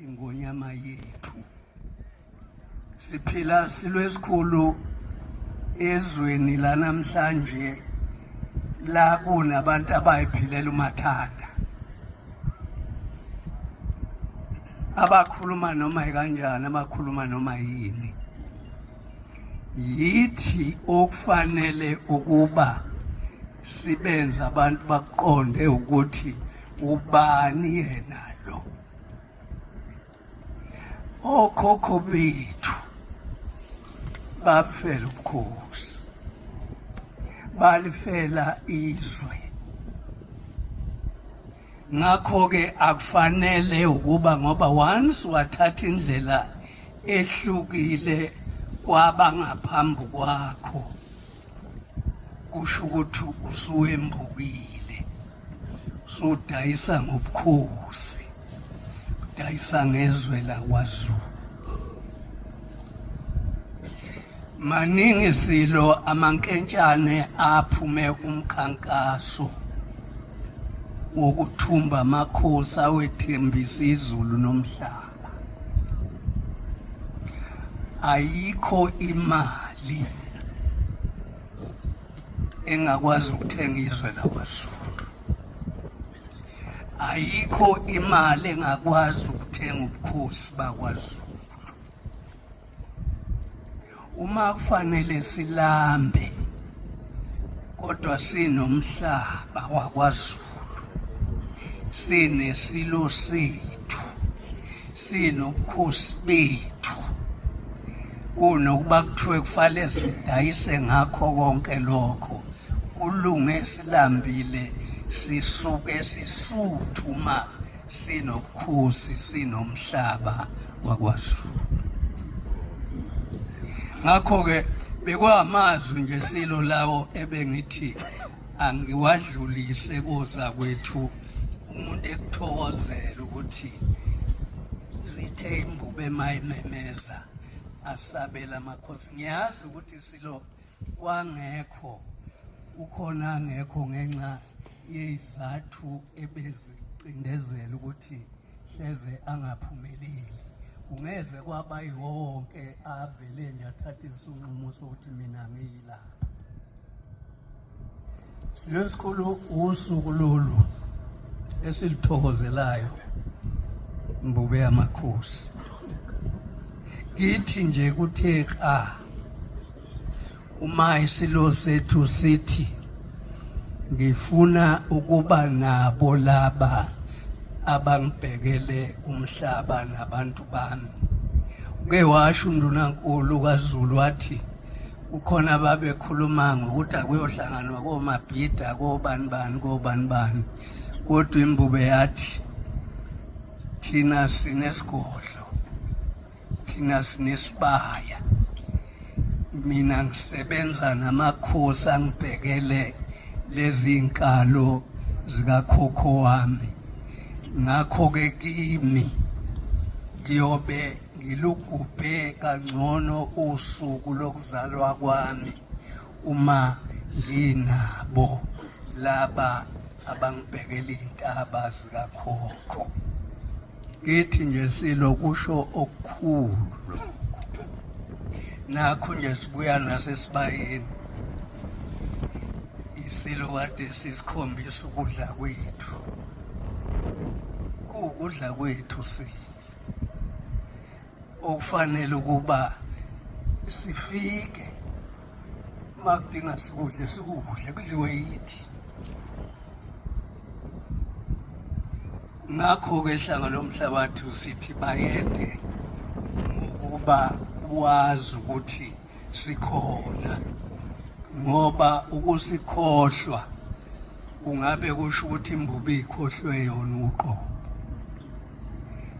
ingonyama yethu. Siphila silwesikhulu ezweni lanamhlanje la kunabantu abayiphilela umathanda, abakhuluma noma kanjani, abakhuluma noma yini. Yithi okufanele ukuba sibenze abantu baqonde ukuthi ubani yena lo. Okhokho bethu bafela ubukhosi, balifela izwe. Ngakho-ke akufanele ukuba ngoba once wathatha indlela ehlukile kwabangaphambi kwakho, kusho ukuthi usuwembukile, usudayisa ngobukhosi, udayisa ngezwe lakwaZulu. Maningi silo amankentshane aphume umkhankaso wokuthumba amakhosi awethembisa izulu nomhlaba. Ayikho imali engakwazi ukuthenga izwe lakwaZulu. Ayikho imali engakwazi ukuthenga ubukhosi bakwaZulu. Uma kufanele silambe, kodwa sinomhlaba wakwaZulu, sinesilo sethu, sinobukhosi bethu, kunokuba kuthiwe kufanele sidayise ngakho konke lokho, kulunge silambile, sisuke sisuthu uma sinobukhosi, sinomhlaba wakwaZulu. Ngakho-ke bekwamazwi nje silo lawo ebengithi angiwadlulise kozakwethu, umuntu ekuthokozela ukuthi zithe imbube mayimemeza asabela amakhosi. Ngiyazi ukuthi silo kwangekho, ukhona angekho ngenxa yezizathu ebezicindezela ukuthi hleze angaphumeleli. Kungeze kwaba yiwo wonke avele nje athatha isinqumo sokuthi mina ngiyila. Silwesikhulu usuku lolu esilithokozelayo, imbube yamakhosi. Kithi nje kuthe uma isilo sethu sithi ngifuna ukuba nabo laba abangibhekele umhlaba nabantu bami. Uke washo uNdunankulu kaZulu wathi ukhona ababekhuluma ngokuthi akuyohlanganwa koMabhida, kobani bani, kodwa imbube yathi thina sinesigodlo, thina sinesibaya. Mina ngisebenza namakhosi angibhekele lezi nkalo zikakhokho wami. Ngakho-ke kimi ngiyobe ngilugubhe kangcono usuku lokuzalwa kwami uma nginabo laba abangibhekela iy'ntaba zikakhokho. Kithi nje silo kusho okukhulu. Nakho nje sibuya nasesibayeni, isilo kade sisikhombisa ukudla kwethu. Ukudla kwethu okufanele ukuba sifike makudinga sikudle, kudliwe yithi. Ngakho-ke ihlanga lomhlabathi sithi bayede ngokuba wazi ukuthi sikhona, ngoba ukusikhohlwa kungabe kusho ukuthi imbubi ikhohlwe yona uqobo.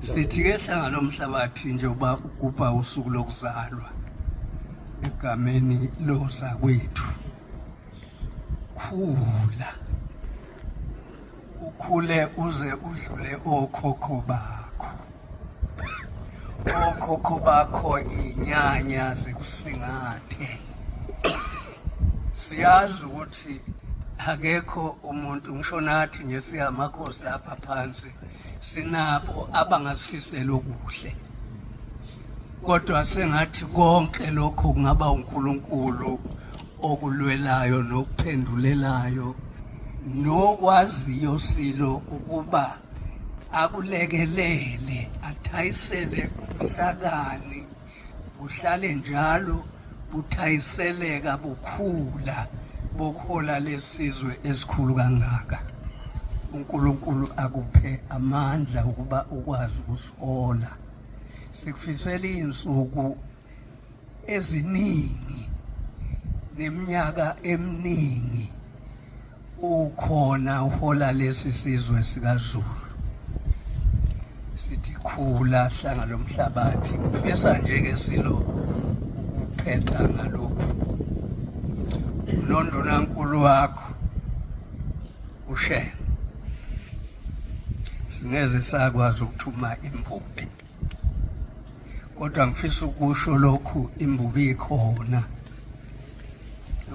Sithi-ke ihlanga lomhlabathi njengoba ugubha usuku lokuzalwa egameni lozakwethu, khula, ukhule uze udlule okhokho bakho. Okhokho bakho inyanya zikusingathe. Siyazi ukuthi akekho umuntu, ngisho nathi nje siyamakhosi lapha phansi, sinabo abangasifisela okuhle, kodwa sengathi konke lokho kungaba uNkulunkulu okulwelayo nokuphendulelayo nokwaziyo silo ukuba akulekelele athayisele ubuhlakani buhlale njalo buthayiseleka bukhula bokhola lesizwe esikhulu kangaka. uNkulunkulu akuphe amandla ukuba ukwazi ukusihola. Sikufisela insuku eziningi neminyaka eminingi ukhona uhola lesi sizwe sikaZulu. Sithi khula hlanga lomhlabathi. Ngifisa nje ke silo ukuphetha ngalokhu. uNondunankulu wakho uShen singeze sakwazi ukuthuma imbube, kodwa ngifisa ukusho lokhu imbubi ikhona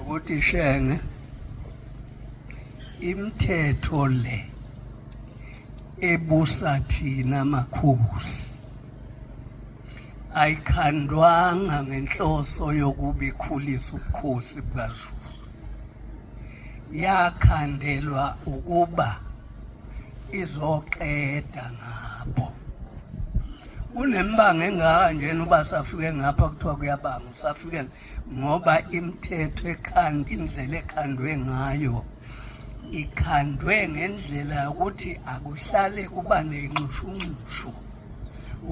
ukuthi Shenge imithetho le ebusa thina makhosi ayikhandwanga ngenhloso yokuba ikhulisa ubukhosi bukaZulu, yakhandelwa ukuba izoqeda ngabo. Kunemibanga engaka njena uba safike ngapha kuthiwa kuyabanga, usafike ngoba imithetho indlela ekhandwe ngayo ikhandwe ngendlela yokuthi akuhlale kuba nenxushunxushu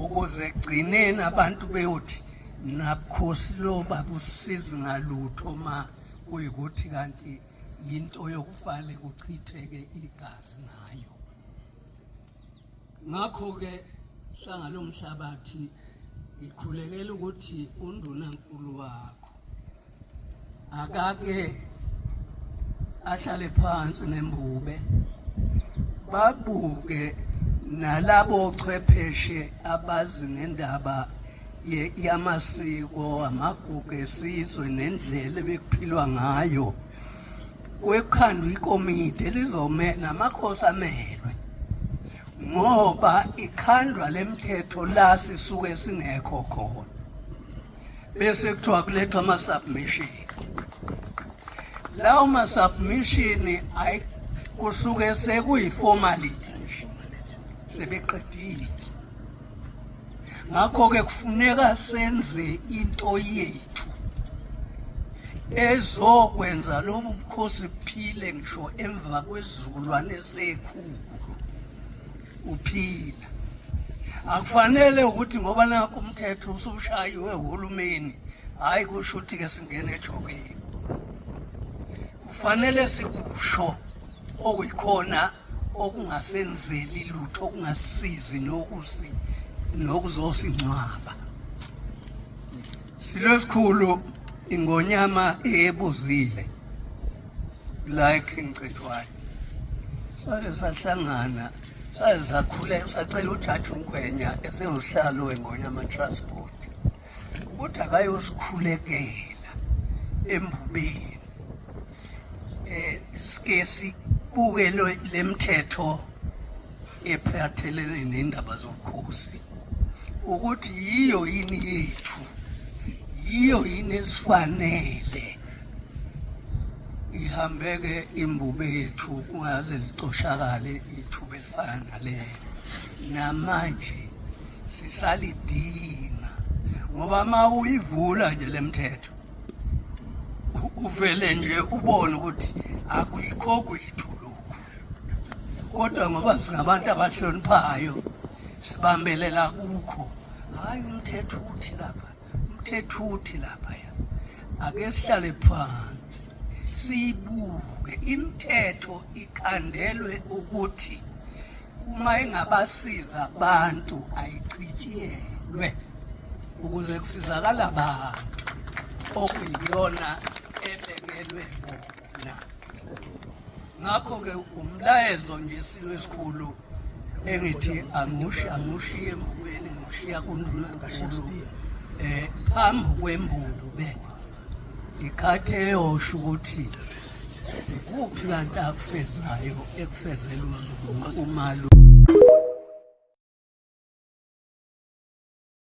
ukuze egcineni abantu beyothi nabukhosi lo babusizi ngalutho ma kuyikuthi kanti yinto yokufale kuchitheke igazi ngayo. Ngakho-ke hlanga lomhlabathi ikhulekela ukuthi uNdunankulu wakho akake ahlale phansi nembube babuke nalabo chwepheshe abazi ngendaba yamasiko, amagugu esizwe nendlela ebekuphilwa ngayo. Kwekhandwa ikomiti elizomela namakhosi amelwe, ngoba ikhandwa lemithetho la sisuke singekho khona bese kuthiwa kulethwa ama-submission. Lawo ma-submission kusuke sekuyi-formality sebeqedile. Ngakho-ke kufuneka senze into yethu ezokwenza lobu bukhosi buphile ngisho emva kwesizukulwane esekhulu uphila. Akufanele ukuthi ngoba nakho umthetho usushayiwe uhulumeni hayi kusho ukuthi-ke singene ejokeni. Kufanele sikusho okuyikhona okungasenzeli lutho, okungasizi nokuzosincwaba. Silo esikhulu ingonyama ebuzile la eKing Cetshwayo sake sahlangana sakhule sacela uJaji uNgwenya esengusihlalo weNgonyama Transport ukuthi akayosikhulekela embubeni sike sibuke lemithetho ephathelene nendaba zobukhosi ukuthi yiyo yini yethu, yiyo yini esifanele ihambeke imbube yethu kungaze licoshakale ithuba elifana nalelo. Namanje sisalidinga ngoba ma uyivula nje lemithetho uvele nje ubone ukuthi akuyikho kwethu lokhu, kodwa ngoba singabantu abahloniphayo sibambelela kukho. Hayi umthetho uthi lapha, umthetho uthi lapha ya. Ake sihlale phansi siyibuke imithetho ikhandelwe ukuthi uma ingabasiza abantu ayichitshiyelwe ukuze kusizakala abantu okuyiyona ebekelwe bona. Ngakho-ke umlayezo nje silo esikhulu engithi angushiye embubeni, ngushiya kuNdunankulu phambi kwembube ikhathe eyosho ukuthi ikuphi kanti akufezayo ekufezela uZulu umalu